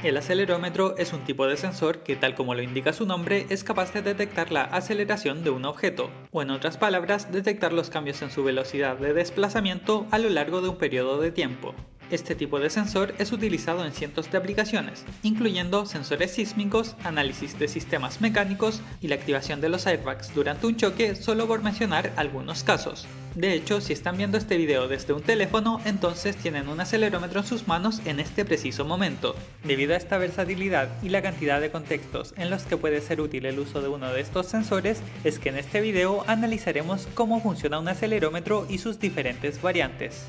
El acelerómetro es un tipo de sensor que, tal como lo indica su nombre, es capaz de detectar la aceleración de un objeto, o en otras palabras, detectar los cambios en su velocidad de desplazamiento a lo largo de un periodo de tiempo. Este tipo de sensor es utilizado en cientos de aplicaciones, incluyendo sensores sísmicos, análisis de sistemas mecánicos y la activación de los airbags durante un choque, solo por mencionar algunos casos. De hecho, si están viendo este video desde un teléfono, entonces tienen un acelerómetro en sus manos en este preciso momento. Debido a esta versatilidad y la cantidad de contextos en los que puede ser útil el uso de uno de estos sensores, es que en este video analizaremos cómo funciona un acelerómetro y sus diferentes variantes.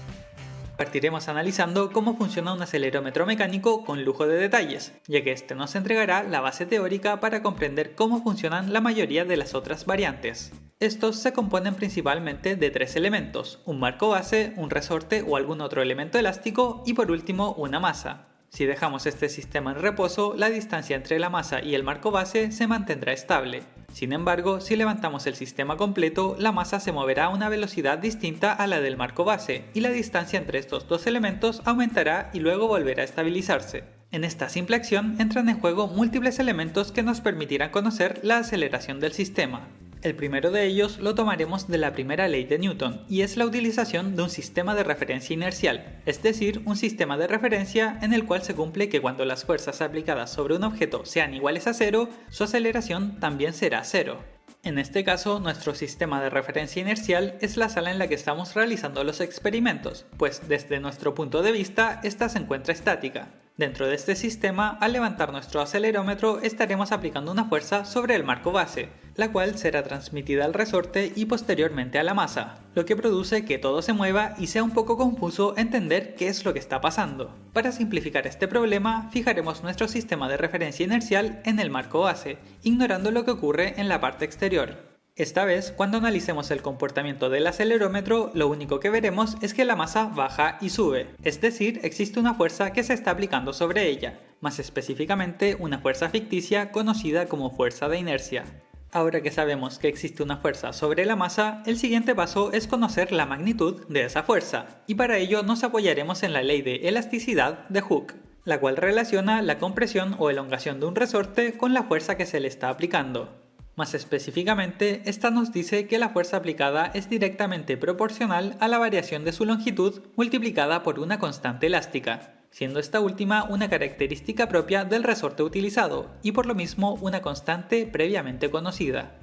Partiremos analizando cómo funciona un acelerómetro mecánico con lujo de detalles, ya que este nos entregará la base teórica para comprender cómo funcionan la mayoría de las otras variantes. Estos se componen principalmente de tres elementos: un marco base, un resorte o algún otro elemento elástico y por último una masa. Si dejamos este sistema en reposo, la distancia entre la masa y el marco base se mantendrá estable. Sin embargo, si levantamos el sistema completo, la masa se moverá a una velocidad distinta a la del marco base, y la distancia entre estos dos elementos aumentará y luego volverá a estabilizarse. En esta simple acción entran en juego múltiples elementos que nos permitirán conocer la aceleración del sistema. El primero de ellos lo tomaremos de la primera ley de Newton, y es la utilización de un sistema de referencia inercial, es decir, un sistema de referencia en el cual se cumple que cuando las fuerzas aplicadas sobre un objeto sean iguales a cero, su aceleración también será cero. En este caso, nuestro sistema de referencia inercial es la sala en la que estamos realizando los experimentos, pues desde nuestro punto de vista, esta se encuentra estática. Dentro de este sistema, al levantar nuestro acelerómetro, estaremos aplicando una fuerza sobre el marco base, la cual será transmitida al resorte y posteriormente a la masa, lo que produce que todo se mueva y sea un poco confuso entender qué es lo que está pasando. Para simplificar este problema, fijaremos nuestro sistema de referencia inercial en el marco base, ignorando lo que ocurre en la parte exterior. Esta vez, cuando analicemos el comportamiento del acelerómetro, lo único que veremos es que la masa baja y sube, es decir, existe una fuerza que se está aplicando sobre ella, más específicamente una fuerza ficticia conocida como fuerza de inercia. Ahora que sabemos que existe una fuerza sobre la masa, el siguiente paso es conocer la magnitud de esa fuerza, y para ello nos apoyaremos en la ley de elasticidad de Hooke, la cual relaciona la compresión o elongación de un resorte con la fuerza que se le está aplicando. Más específicamente, esta nos dice que la fuerza aplicada es directamente proporcional a la variación de su longitud multiplicada por una constante elástica, siendo esta última una característica propia del resorte utilizado y por lo mismo una constante previamente conocida.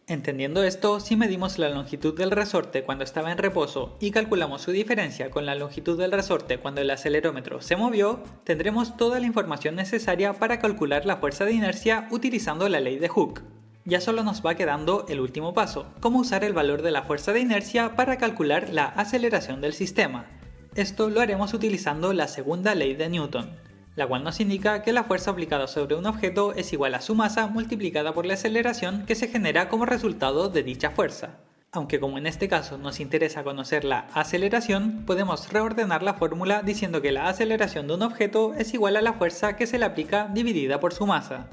Entendiendo esto, si medimos la longitud del resorte cuando estaba en reposo y calculamos su diferencia con la longitud del resorte cuando el acelerómetro se movió, tendremos toda la información necesaria para calcular la fuerza de inercia utilizando la ley de Hooke. Ya solo nos va quedando el último paso, cómo usar el valor de la fuerza de inercia para calcular la aceleración del sistema. Esto lo haremos utilizando la segunda ley de Newton, la cual nos indica que la fuerza aplicada sobre un objeto es igual a su masa multiplicada por la aceleración que se genera como resultado de dicha fuerza. Aunque como en este caso nos interesa conocer la aceleración, podemos reordenar la fórmula diciendo que la aceleración de un objeto es igual a la fuerza que se le aplica dividida por su masa.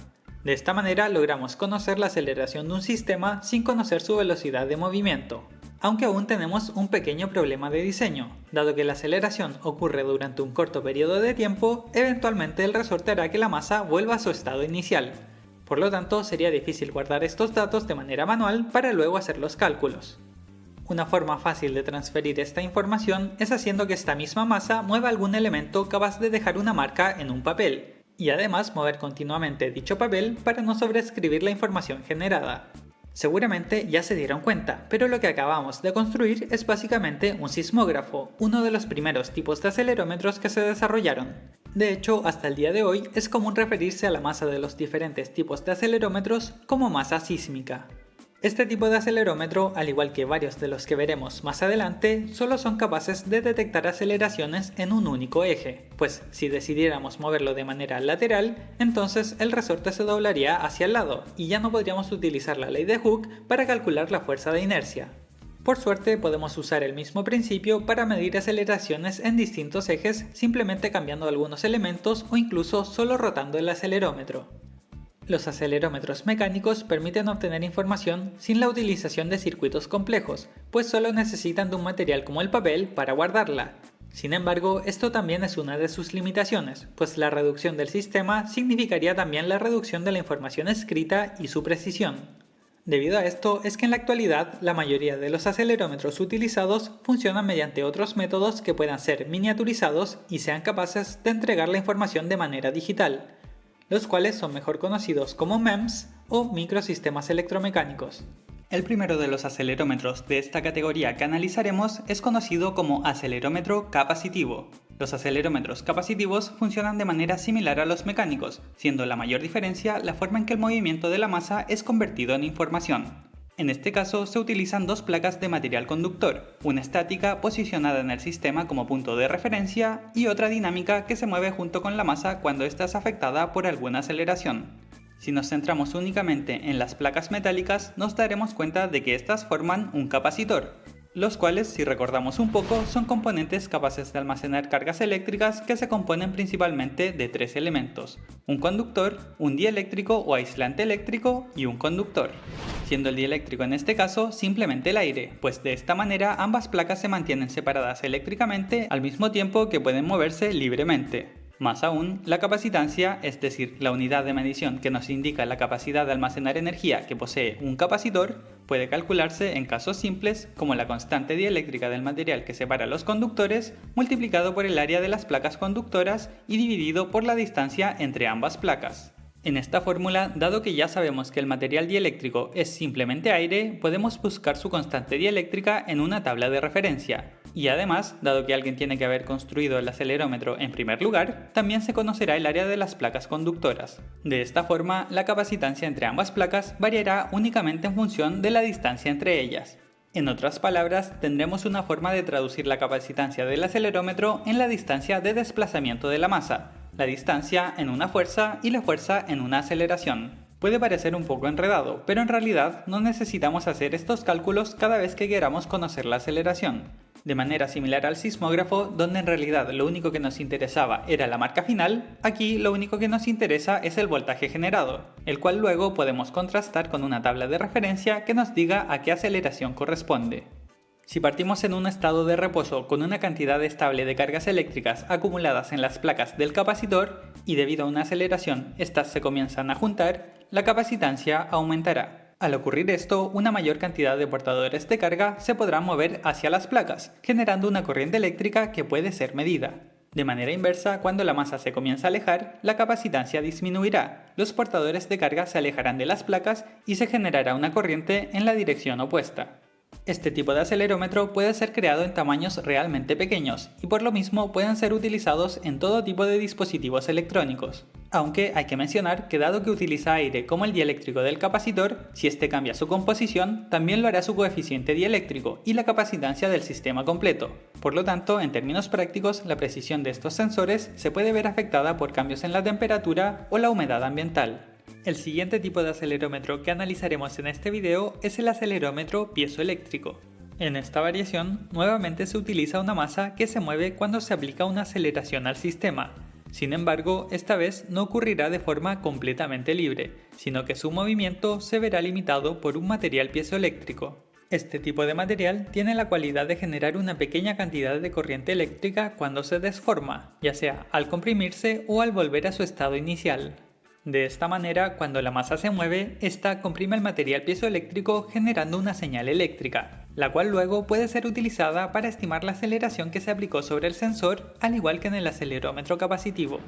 De esta manera logramos conocer la aceleración de un sistema sin conocer su velocidad de movimiento. Aunque aún tenemos un pequeño problema de diseño, dado que la aceleración ocurre durante un corto periodo de tiempo, eventualmente el resorte hará que la masa vuelva a su estado inicial. Por lo tanto, sería difícil guardar estos datos de manera manual para luego hacer los cálculos. Una forma fácil de transferir esta información es haciendo que esta misma masa mueva algún elemento capaz de dejar una marca en un papel, y además mover continuamente dicho papel para no sobreescribir la información generada. Seguramente ya se dieron cuenta, pero lo que acabamos de construir es básicamente un sismógrafo, uno de los primeros tipos de acelerómetros que se desarrollaron. De hecho, hasta el día de hoy es común referirse a la masa de los diferentes tipos de acelerómetros como masa sísmica. Este tipo de acelerómetro, al igual que varios de los que veremos más adelante, solo son capaces de detectar aceleraciones en un único eje, pues si decidiéramos moverlo de manera lateral, entonces el resorte se doblaría hacia el lado y ya no podríamos utilizar la ley de Hooke para calcular la fuerza de inercia. Por suerte podemos usar el mismo principio para medir aceleraciones en distintos ejes simplemente cambiando algunos elementos o incluso solo rotando el acelerómetro. Los acelerómetros mecánicos permiten obtener información sin la utilización de circuitos complejos, pues solo necesitan de un material como el papel para guardarla. Sin embargo, esto también es una de sus limitaciones, pues la reducción del sistema significaría también la reducción de la información escrita y su precisión. Debido a esto es que en la actualidad la mayoría de los acelerómetros utilizados funcionan mediante otros métodos que puedan ser miniaturizados y sean capaces de entregar la información de manera digital, los cuales son mejor conocidos como MEMS o microsistemas electromecánicos. El primero de los acelerómetros de esta categoría que analizaremos es conocido como acelerómetro capacitivo. Los acelerómetros capacitivos funcionan de manera similar a los mecánicos, siendo la mayor diferencia la forma en que el movimiento de la masa es convertido en información. En este caso se utilizan dos placas de material conductor, una estática posicionada en el sistema como punto de referencia y otra dinámica que se mueve junto con la masa cuando ésta es afectada por alguna aceleración. Si nos centramos únicamente en las placas metálicas, nos daremos cuenta de que estas forman un capacitor, los cuales, si recordamos un poco, son componentes capaces de almacenar cargas eléctricas que se componen principalmente de tres elementos: un conductor, un dieléctrico o aislante eléctrico y un conductor, siendo el dieléctrico en este caso simplemente el aire, pues de esta manera ambas placas se mantienen separadas eléctricamente al mismo tiempo que pueden moverse libremente. Más aún, la capacitancia, es decir, la unidad de medición que nos indica la capacidad de almacenar energía que posee un capacitor, puede calcularse en casos simples como la constante dieléctrica del material que separa los conductores multiplicado por el área de las placas conductoras y dividido por la distancia entre ambas placas. En esta fórmula, dado que ya sabemos que el material dieléctrico es simplemente aire, podemos buscar su constante dieléctrica en una tabla de referencia. Y además, dado que alguien tiene que haber construido el acelerómetro en primer lugar, también se conocerá el área de las placas conductoras. De esta forma, la capacitancia entre ambas placas variará únicamente en función de la distancia entre ellas. En otras palabras, tendremos una forma de traducir la capacitancia del acelerómetro en la distancia de desplazamiento de la masa, la distancia en una fuerza y la fuerza en una aceleración. Puede parecer un poco enredado, pero en realidad no necesitamos hacer estos cálculos cada vez que queramos conocer la aceleración. De manera similar al sismógrafo, donde en realidad lo único que nos interesaba era la marca final, aquí lo único que nos interesa es el voltaje generado, el cual luego podemos contrastar con una tabla de referencia que nos diga a qué aceleración corresponde. Si partimos en un estado de reposo con una cantidad estable de cargas eléctricas acumuladas en las placas del capacitor y debido a una aceleración estas se comienzan a juntar, la capacitancia aumentará. Al ocurrir esto, una mayor cantidad de portadores de carga se podrán mover hacia las placas, generando una corriente eléctrica que puede ser medida. De manera inversa, cuando la masa se comienza a alejar, la capacitancia disminuirá, los portadores de carga se alejarán de las placas y se generará una corriente en la dirección opuesta. Este tipo de acelerómetro puede ser creado en tamaños realmente pequeños y por lo mismo pueden ser utilizados en todo tipo de dispositivos electrónicos. Aunque hay que mencionar que dado que utiliza aire como el dieléctrico del capacitor, si este cambia su composición, también lo hará su coeficiente dieléctrico y la capacitancia del sistema completo. Por lo tanto, en términos prácticos, la precisión de estos sensores se puede ver afectada por cambios en la temperatura o la humedad ambiental. El siguiente tipo de acelerómetro que analizaremos en este video es el acelerómetro piezoeléctrico. En esta variación, nuevamente se utiliza una masa que se mueve cuando se aplica una aceleración al sistema. Sin embargo, esta vez no ocurrirá de forma completamente libre, sino que su movimiento se verá limitado por un material piezoeléctrico. Este tipo de material tiene la cualidad de generar una pequeña cantidad de corriente eléctrica cuando se desforma, ya sea al comprimirse o al volver a su estado inicial. De esta manera, cuando la masa se mueve, esta comprime el material piezoeléctrico generando una señal eléctrica, la cual luego puede ser utilizada para estimar la aceleración que se aplicó sobre el sensor, al igual que en el acelerómetro capacitivo.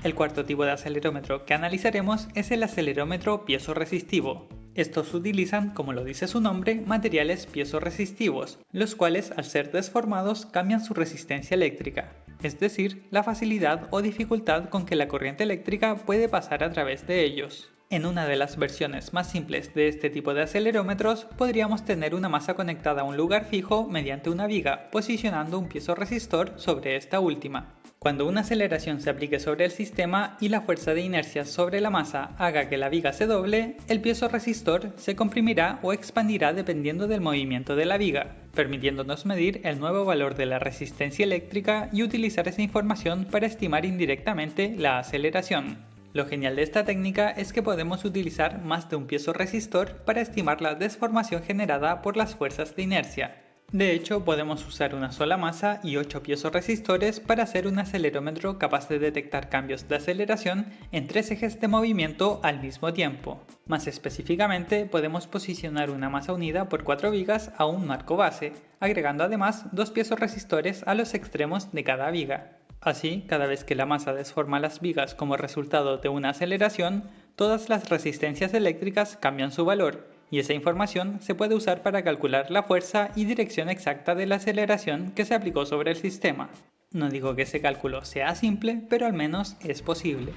El cuarto tipo de acelerómetro que analizaremos es el acelerómetro piezoresistivo. Estos utilizan, como lo dice su nombre, materiales piezoresistivos, los cuales al ser desformados cambian su resistencia eléctrica, es decir, la facilidad o dificultad con que la corriente eléctrica puede pasar a través de ellos. En una de las versiones más simples de este tipo de acelerómetros, podríamos tener una masa conectada a un lugar fijo mediante una viga, posicionando un piezoresistor sobre esta última. Cuando una aceleración se aplique sobre el sistema y la fuerza de inercia sobre la masa haga que la viga se doble, el piezoresistor se comprimirá o expandirá dependiendo del movimiento de la viga, permitiéndonos medir el nuevo valor de la resistencia eléctrica y utilizar esa información para estimar indirectamente la aceleración. Lo genial de esta técnica es que podemos utilizar más de un piezoresistor para estimar la deformación generada por las fuerzas de inercia. De hecho, podemos usar una sola masa y 8 piezoresistores para hacer un acelerómetro capaz de detectar cambios de aceleración en 3 ejes de movimiento al mismo tiempo. Más específicamente, podemos posicionar una masa unida por 4 vigas a un marco base, agregando además 2 piezoresistores a los extremos de cada viga. Así, cada vez que la masa desforma las vigas como resultado de una aceleración, todas las resistencias eléctricas cambian su valor, y esa información se puede usar para calcular la fuerza y dirección exacta de la aceleración que se aplicó sobre el sistema. No digo que ese cálculo sea simple, pero al menos es posible.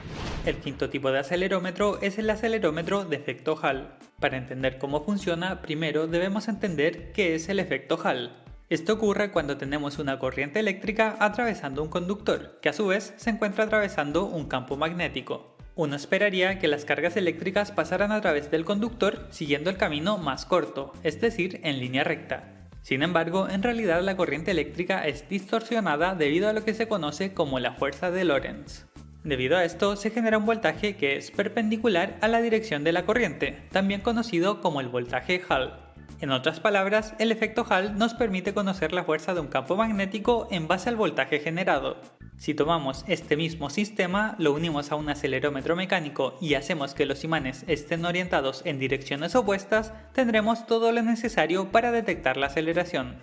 El quinto tipo de acelerómetro es el acelerómetro de efecto Hall. Para entender cómo funciona, primero debemos entender qué es el efecto Hall. Esto ocurre cuando tenemos una corriente eléctrica atravesando un conductor, que a su vez se encuentra atravesando un campo magnético. Uno esperaría que las cargas eléctricas pasaran a través del conductor siguiendo el camino más corto, es decir, en línea recta. Sin embargo, en realidad la corriente eléctrica es distorsionada debido a lo que se conoce como la fuerza de Lorentz. Debido a esto, se genera un voltaje que es perpendicular a la dirección de la corriente, también conocido como el voltaje Hall. En otras palabras, el efecto Hall nos permite conocer la fuerza de un campo magnético en base al voltaje generado. Si tomamos este mismo sistema, lo unimos a un acelerómetro mecánico y hacemos que los imanes estén orientados en direcciones opuestas, tendremos todo lo necesario para detectar la aceleración.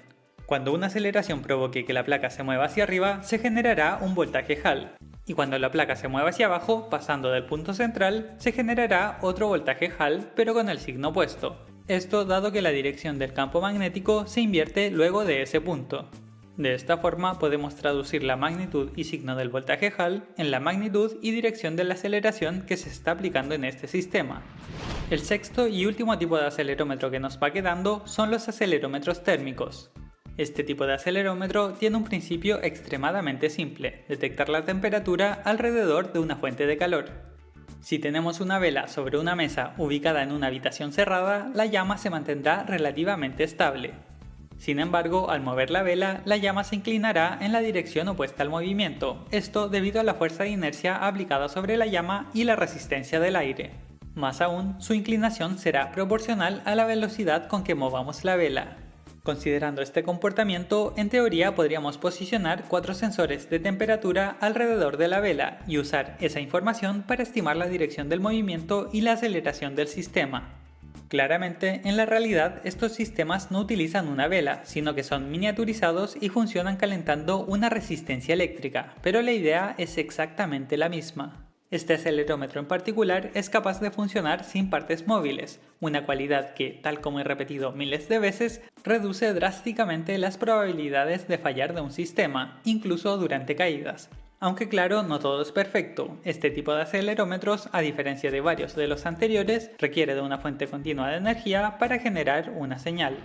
Cuando una aceleración provoque que la placa se mueva hacia arriba, se generará un voltaje Hall. Y cuando la placa se mueva hacia abajo, pasando del punto central, se generará otro voltaje Hall, pero con el signo opuesto. Esto dado que la dirección del campo magnético se invierte luego de ese punto. De esta forma podemos traducir la magnitud y signo del voltaje Hall en la magnitud y dirección de la aceleración que se está aplicando en este sistema. El sexto y último tipo de acelerómetro que nos va quedando son los acelerómetros térmicos. Este tipo de acelerómetro tiene un principio extremadamente simple: detectar la temperatura alrededor de una fuente de calor. Si tenemos una vela sobre una mesa ubicada en una habitación cerrada, la llama se mantendrá relativamente estable. Sin embargo, al mover la vela, la llama se inclinará en la dirección opuesta al movimiento, esto debido a la fuerza de inercia aplicada sobre la llama y la resistencia del aire. Más aún, su inclinación será proporcional a la velocidad con que movamos la vela. Considerando este comportamiento, en teoría podríamos posicionar 4 sensores de temperatura alrededor de la vela y usar esa información para estimar la dirección del movimiento y la aceleración del sistema. Claramente, en la realidad, estos sistemas no utilizan una vela, sino que son miniaturizados y funcionan calentando una resistencia eléctrica, pero la idea es exactamente la misma. Este acelerómetro en particular es capaz de funcionar sin partes móviles, una cualidad que, tal como he repetido miles de veces, reduce drásticamente las probabilidades de fallar de un sistema, incluso durante caídas. Aunque claro, no todo es perfecto. Este tipo de acelerómetros, a diferencia de varios de los anteriores, requiere de una fuente continua de energía para generar una señal.